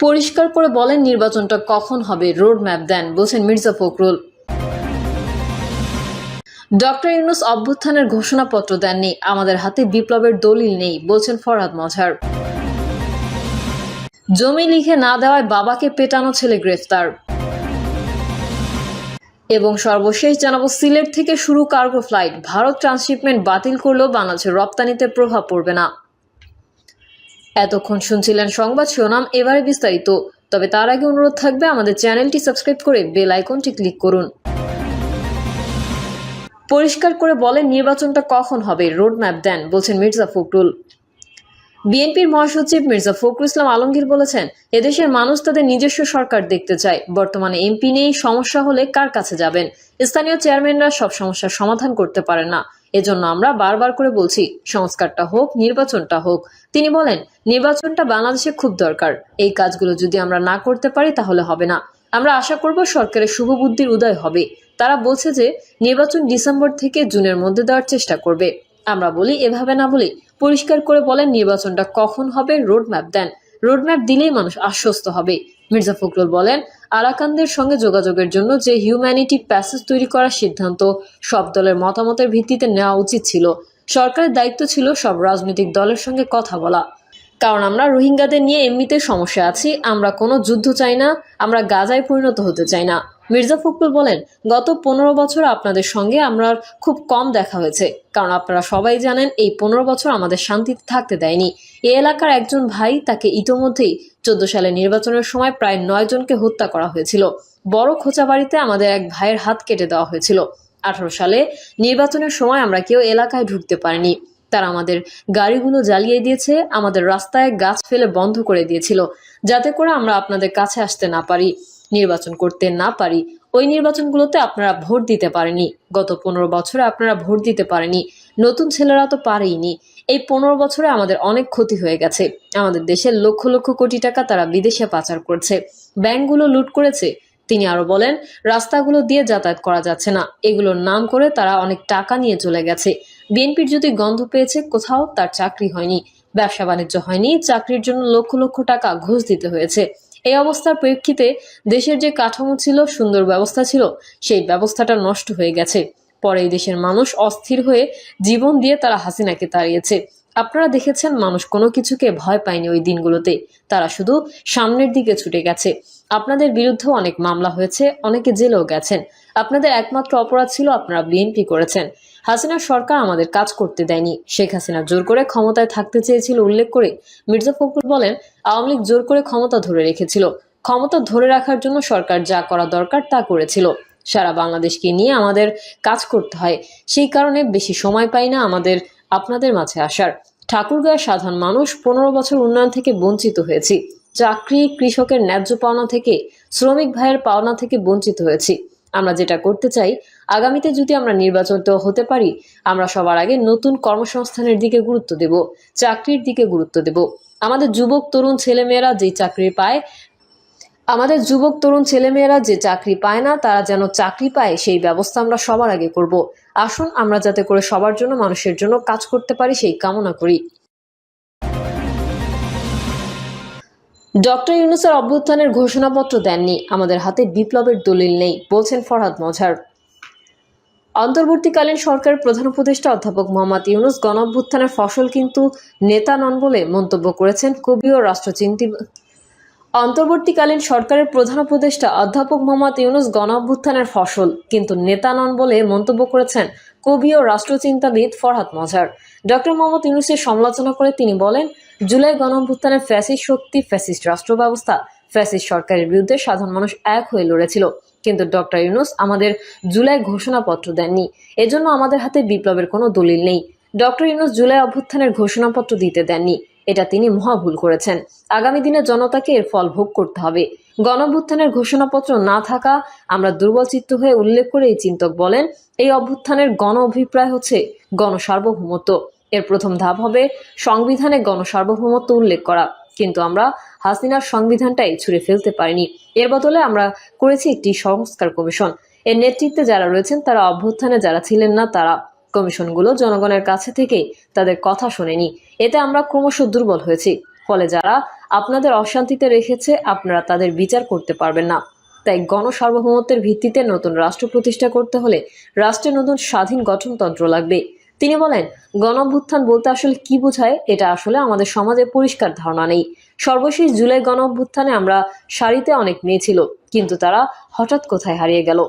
পরিষ্কার করে বলেন নির্বাচনটা কখন হবে, রোড ম্যাপ দেন, বলছেন মির্জা ফখরুল। ডক্টর ইউনূস অভ্যুত্থানের ঘোষণাপত্র দেননি, আমাদের হাতে বিপ্লবের দলিল নেই, বলছেন ফরহাদ মজহার। জমি লিখে না দেওয়ায় বাবাকে পেটানো ছেলে গ্রেফতার। এবং সর্বশেষ জানাবো, সিলেট থেকে শুরু কার্গো ফ্লাইট, ভারত ট্রান্সশিপমেন্ট বাতিল করলেও বাংলাদেশের রপ্তানিতে প্রভাব পড়বে না। এতক্ষণ শুনছিলেন সংবাদ শিরোনাম, এবারে বিস্তারিত। তবে তার আগে অনুরোধ থাকবে আমাদের চ্যানেলটি সাবস্ক্রাইব করে বেল আইকনটি ক্লিক করুন। পরিষ্কার করে বলেন নির্বাচনটা কখন হবে, রোড ম্যাপ দেন, বলছেন মির্জা ফখরুল। বিএনপির মহাসচিব মির্জা ফখরুল ইসলাম আলমগীর বলেছেন, এদেশের মানুষ তাদের নিজস্ব সরকার দেখতে চায়। বর্তমানে এমপি নেই, সমস্যা হলে কার কাছে যাবেন? স্থানীয় চেয়ারম্যানরা সব সমস্যার সমাধান করতে পারেন না। এজন্য আমরা বারবার করে বলছি, সংস্কারটা হোক, নির্বাচনটা হোক। তিনি বলেন, নির্বাচনটা বাংলাদেশে খুব দরকার। এই কাজগুলো যদি আমরা না করতে পারি তাহলে হবে না। আমরা আশা করব সরকারের শুভবুদ্ধির উদয় হবে। তারা বলছে যে নির্বাচন ডিসেম্বর থেকে জুনের মধ্যে দেওয়ার চেষ্টা করবে। আমরা বলি এভাবে না বলি, পরিষ্কার করে বলেন নির্বাচনটা কখন হবে, রোড ম্যাপ দেন। রোড ম্যাপ দিলেই মানুষ আশ্বস্ত হবে। মির্জা ফখরুল বলেন, আরাকানদের সঙ্গে যোগাযোগের জন্য যে হিউম্যানিটি প্যাসেজ তৈরি করার সিদ্ধান্ত সব দলের মতামতের ভিত্তিতে নেওয়া উচিত ছিল। সরকারের দায়িত্ব ছিল সব রাজনৈতিক দলের সঙ্গে কথা বলা। কারণ আমরা রোহিঙ্গাদের নিয়ে এমনিতে সমস্যা আছি, আমরা কোনো যুদ্ধ চাই না, আমরা গাজায় পরিণত হতে চাই না। মির্জা ফখরুল বলেন, গত 15 বছর আপনাদের সঙ্গে আমরা খুব কম দেখা হয়েছে, কারণ আপনারা সবাই জানেন এই 15 বছর আমাদের শান্তিতে থাকতে দেয়নি। এই এলাকার একজন ভাই, তাকে ইতোমধ্যেই 14 সালে নির্বাচনের সময় প্রায় 9 জনকে হত্যা করা হয়েছিল। বড় খোঁচাবাড়িতে আমাদের এক ভাইয়ের হাত কেটে দেওয়া হয়েছিল। 18 সালে নির্বাচনের সময় আমরা কেউ এলাকায় ঢুকতে পারিনি। তারা আমাদের গাড়িগুলো জ্বালিয়ে দিয়েছে, আমাদের রাস্তায় গাছ ফেলে বন্ধ করে দিয়েছিল, যাতে করে আমরা আপনাদের কাছে আসতে না পারি, নির্বাচন করতে না পারি। ওই নির্বাচনগুলোতে আপনারা ভোট দিতে পারেনি। গত 15 বছরে আপনারা ভোট দিতে পারেনি। নতুন ছেলেরা তো পারেইনি। এই 15 বছরে আমাদের অনেক ক্ষতি হয়ে গেছে। আমাদের দেশের লক্ষ লক্ষ কোটি টাকা তারা বিদেশে পাচার করছে, ব্যাংকগুলো লুট করেছে। তিনি আরো বলেন, রাস্তাগুলো দিয়ে যাতায়াত করা যাচ্ছে না, এগুলোর নাম করে তারা অনেক টাকা নিয়ে চলে গেছে। বিএনপির যদি গন্ধ পেয়েছে কোথাও, তার চাকরি হয়নি, ব্যবসা বাণিজ্য হয়নি, চাকরির জন্য লক্ষ লক্ষ টাকা ঘুষ দিতে হয়েছে। এই অবস্থার প্রেক্ষিতে দেশের যে কাঠামো ছিল, সুন্দর ব্যবস্থা ছিল, সেই ব্যবস্থাটা নষ্ট হয়ে গেছে। পরে এই দেশের মানুষ অস্থির হয়ে জীবন দিয়ে তারা হাসিনাকে তাড়িয়েছে। আপনারা দেখেছেন, মানুষ কোনো কিছুকে ভয় পায়নি ওই দিনগুলোতে, তারা শুধু সামনের দিকে ছুটে গেছে। আপনাদের বিরুদ্ধেও অনেক মামলা হয়েছে, অনেকে জেলেও গেছেন। আপনাদের একমাত্র অপরাধ ছিল আপনারা বিএনপি করেছেন। হাসিনা সরকার আমাদের কাজ করতে দেয়নি। শেখ হাসিনা জোর করে ক্ষমতায় থাকতে চেয়েছিল উল্লেখ করে মির্জা ফখরুল বলেন, আওয়ামী লীগ জোর করে ক্ষমতা ধরে রেখেছিল। ক্ষমতা ধরে রাখার জন্য সরকার যা করা দরকার তা করেছিল। সারা বাংলাদেশকে নিয়ে আমাদের কাজ করতে হয়, সেই কারণে বেশি সময় পাই না আমাদের আপনাদের মাঝে আসার। ঠাকুরগাঁয়ের সাধারণ মানুষ 15 বছর উন্নয়ন থেকে বঞ্চিত হয়েছি। চাকরি, কৃষকের ন্যায্য পাওনা থেকে, শ্রমিক ভাইয়ের পাওনা থেকে বঞ্চিত হয়েছি। আমরা যেটা করতে চাই, আগামীতে যদি আমরা নির্বাচিত হতে পারি, আমরা সবার আগে নতুন কর্মসংস্থানের দিকে গুরুত্ব দেব, চাকরির দিকে গুরুত্ব দেব। আমাদের যুবক তরুণ ছেলেমেয়েরা যে চাকরি পায় না, তারা যেন চাকরি পায়, সেই ব্যবস্থা আমরা সবার আগে করব। আসুন আমরা যাতে করে সবার জন্য, মানুষের জন্য কাজ করতে পারি, সেই কামনা করি। ডক্টর ইউনূসের অভ্যুত্থানের ঘোষণাপত্র দেননি, আমাদের হাতে বিপ্লবের দলিল নেই, বলছেন ফরহাদ মজহার। অন্তর্বর্তীকালীন সরকারের প্রধান উপদেষ্টা অধ্যাপক মোহাম্মদ ইউনূস গণঅভ্যুত্থানের ফসল কিন্তু নেতা নন বলে মন্তব্য করেছেন কবি ও অন্তর্বর্তীকালীন সরকারের প্রধান উপদেষ্টা অধ্যাপক মোহাম্মদ ইউনূস গণঅভ্যুত্থানের ফসল কিন্তু নেতা নন বলে মন্তব্য করেছেন কবি ও রাষ্ট্রচিন্তাবিদ ফরহাদ মজহার। ডক্টর মোহাম্মদ ইউনূসের সমালোচনা করে তিনি বলেন, জুলাই গণঅভ্যুত্থানের ফ্যাসিস্ট শক্তি, ফ্যাসিস্ট রাষ্ট্র ব্যবস্থা, ফ্যাসিস্ট সরকারের বিরুদ্ধে সাধারণ মানুষ এক হয়ে লড়েছিল, কিন্তু ডক্টর ইউনূস আমাদের জুলাই ঘোষণাপত্র দেননি। এজন্য আমাদের হাতে বিপ্লবের কোনো দলিল নেই। ডক্টর ইউনূস জুলাই অভ্যুত্থানের ঘোষণাপত্র দিতে দেননি, এটা তিনি মহা ভুল করেছেন। আগামী দিনে জনতাকে এর ফল ভোগ করতে হবে। গণঅভ্যুত্থানের ঘোষণাপত্র না থাকা আমরা দুর্বল চিত্ত হয়ে উল্লেখ করে এই চিন্তক বলেন, এই অভ্যুত্থানের গণ অভিপ্রায় হচ্ছে গণসার্বভৌমত্ব। এর প্রথম ধাপ হবে সংবিধানে গণসার্বভৌমত্ব উল্লেখ করা, কিন্তু আমরা হাসিনার সংবিধানটাই ছুঁড়ে ফেলতে পারিনি। এর বদলে আমরা করেছি একটি সংস্কার কমিশন। এর নেতৃত্বে যারা রয়েছেন তারা অভ্যুত্থানে যারা ছিলেন না, তারা কমিশনগুলো জনগণের কাছে থেকেই তাদের কথা শোনেনি। এতে আমরা ক্রমশ দুর্বল হয়েছি। ফলে যারা আপনাদের অশান্তিতে রেখেছে, আপনারা তাদের বিচার করতে পারবেন না। তাই গণসার্বভৌমত্বের ভিত্তিতে নতুন রাষ্ট্র প্রতিষ্ঠা করতে হলে রাষ্ট্রের নতুন স্বাধীন গঠনতন্ত্র লাগবে। তিনি বলেন, গণঅভ্যুত্থান বলতে আসলে কি বোঝায় এটা আসলে আমাদের সমাজে পরিষ্কার ধারণা নেই। সর্বশেষ জুলাই গণঅভ্যুত্থানে আমরা সারিতে অনেক মেয়ে ছিল, কিন্তু তারা হঠাৎ কোথায় হারিয়ে গেল।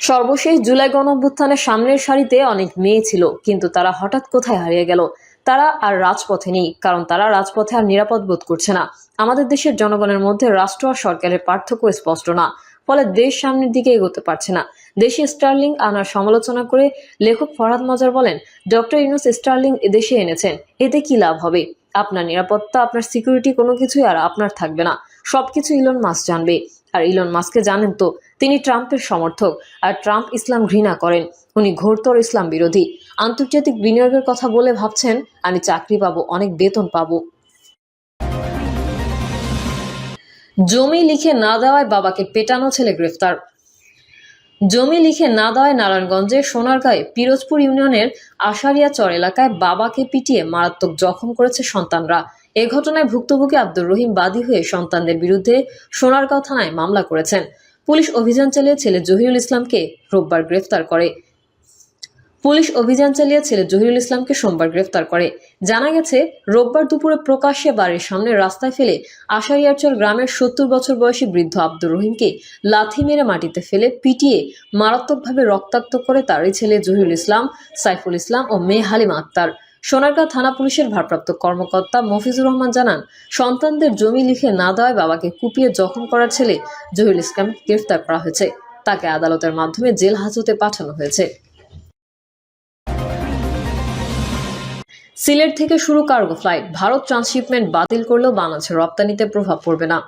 সর্বশেষ জুলাই গণঅভ্যুত্থানের সামনের সারিতে অনেক মেয়ে ছিল, কিন্তু তারা হঠাৎ কোথায় হারিয়ে গেল। তারা আর রাজপথে নেই, কারণ তারা রাজপথে আর নিরাপদ বোধ করছে না। আমাদের দেশের জনগণের মধ্যে রাষ্ট্র আর সরকারের পার্থক্য স্পষ্ট না, ফলে দেশ সামনের দিকে এগোতে পারছে না। দেশে স্টার্লিং আনার সমালোচনা করে লেখক ফরহাদ মজার বলেন, ডক্টর ইউনূস স্টার্লিং এদেশে এনেছেন, এতে কি লাভ হবে? আপনার নিরাপত্তা, আপনার সিকিউরিটি কোনো কিছুই আর আপনার থাকবে না। সবকিছু ইলন মাস্ক জানবে। আর ইলন মাস্ককে জানেন তো, তিনি ট্রাম্পের সমর্থক, আর ট্রাম্প ইসলাম ঘৃণা করেন। উনি ঘোরতর ইসলাম বিরোধী। আন্তর্জাতিক বিনিয়োগের কথা বলে ভাবছেন আমি চাকরি পাবো, অনেক বেতন পাবো। জমি লিখে না দেওয়ায় বাবাকে পেটানো ছেলে গ্রেফতার। জমি লিখে না দেওয়ায় নারায়ণগঞ্জের সোনারগাঁয়ে পিরোজপুর ইউনিয়নের আশারিয়াচর এলাকায় বাবাকে পিটিয়ে মারাত্মক জখম করেছে সন্তানরা। এ ঘটনায় ভুক্তভোগী আব্দুর রহিম বাদী হয়ে সন্তানদের বিরুদ্ধে সোনারগাঁও থানায় মামলা করেছেন। পুলিশ অভিযান চালিয়ে ছেলে জহিরুল ইসলামকে রোববার গ্রেফতার করে। সোমবার গ্রেফতার করে। জানা গেছে, রোববার দুপুরে প্রকাশ্যে বাড়ির সামনে রাস্তায় ফেলে আশারিয়ারচর গ্রামের 70 বছর বয়সী বৃদ্ধ আব্দুর রহিমকে লাথি মেরে মাটিতে ফেলে পিটিয়ে মারাত্মকভাবে রক্তাক্ত করে তারই ছেলে জহিরুল ইসলাম, সাইফুল ইসলাম ও মেয়ে হালিমা আক্তার। সোনারগাঁও থানা পুলিশের ভারপ্রাপ্ত কর্মকর্তা মফিজুর রহমান জানান, সন্তানদের জমি লিখে না দেওয়ায় বাবাকে কুপিয়ে জখম করার ছেলে জহিরুল ইসলামকে গ্রেফতার করা হয়েছে। তাকে আদালতের মাধ্যমে জেল হাজতে পাঠানো হয়েছে। সিলেট থেকে শুরু কার্গো ফ্লাইট, ভারত ট্রান্সশিপমেন্ট বাতিল করলেও বাংলাদেশের রপ্তানিতে প্রভাব পড়বে না।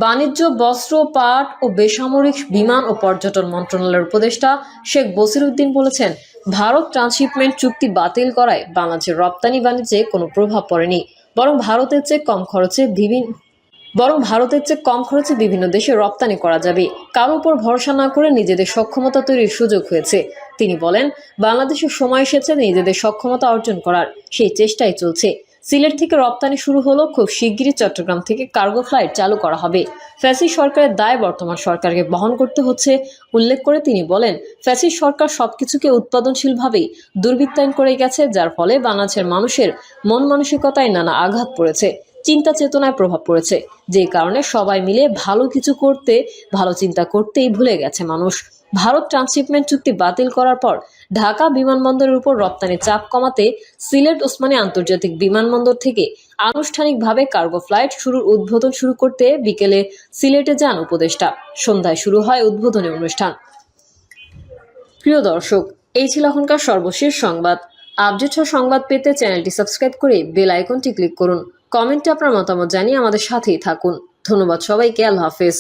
বাণিজ্য, বস্ত্র, পাট ও বেসামরিক বিমান ও পর্যটন মন্ত্রণালয়ের উপদেষ্টা শেখ বসিরউদ্দিন বলেছেন, ভারত ট্রান্সশিপমেন্ট চুক্তি বাতিল করায় বাংলাদেশের রপ্তানি বাণিজ্যে কোনো প্রভাব পড়েনি, বরং ভারতের চেয়ে কম খরচে বিভিন্ন দেশে রপ্তানি করা যাবে। কারো উপর ভরসা না করে নিজেদের সক্ষমতা তৈরির সুযোগ হয়েছে। তিনি বলেন, বাংলাদেশের সময় এসেছে নিজেদের সক্ষমতা অর্জন করার, সেই চেষ্টাই চলছে। সিলেট থেকে রপ্তানি শুরু হলো, খুব শিগগিরই চট্টগ্রাম থেকে কার্গো ফ্লাইট চালু করা হবে। ফ্যাসিস্ট সরকারের দায় বর্তমান সরকারকে বহন করতে হচ্ছে উল্লেখ করে তিনি বলেন, ফ্যাসিস্ট সরকার সবকিছুকে উৎপাদনশীলভাবেই দুর্বৃত্তায়ন করে গেছে, যার ফলে বাংলাদেশের মানুষের মন মানসিকতায় নানা আঘাত পড়েছে, চিন্তা চেতনায় প্রভাব পড়েছে, যে কারণে সবাই মিলে ভালো চিন্তা করতেই ভুলে গেছে মানুষ। ভারত ট্রান্সশিপমেন্ট চুক্তি বাতিল করার পর ঢাকা বিমানবন্দরের উপর রপ্তানি চাপ কমাতে সিলেট ওসমানী আন্তর্জাতিক বিমানবন্দর থেকে আনুষ্ঠানিকভাবে কার্গো ফ্লাইট শুরুর উদ্বোধন শুরু করতে বিকেলে সিলেটে যান উপদেষ্টা। সন্ধ্যায় শুরু হয় উদ্বোধনী অনুষ্ঠান। প্রিয় দর্শক, এই ছিল এখনকার সর্বশেষ সংবাদ। আপডেট সংবাদ পেতে চ্যানেলটি সাবস্ক্রাইব করে বেল আইকনটি ক্লিক করুন। কমেন্টে আপনার মতামত জানিয়ে আমাদের সাথেই থাকুন। ধন্যবাদ সবাইকে। আল্লাহ হাফেজ।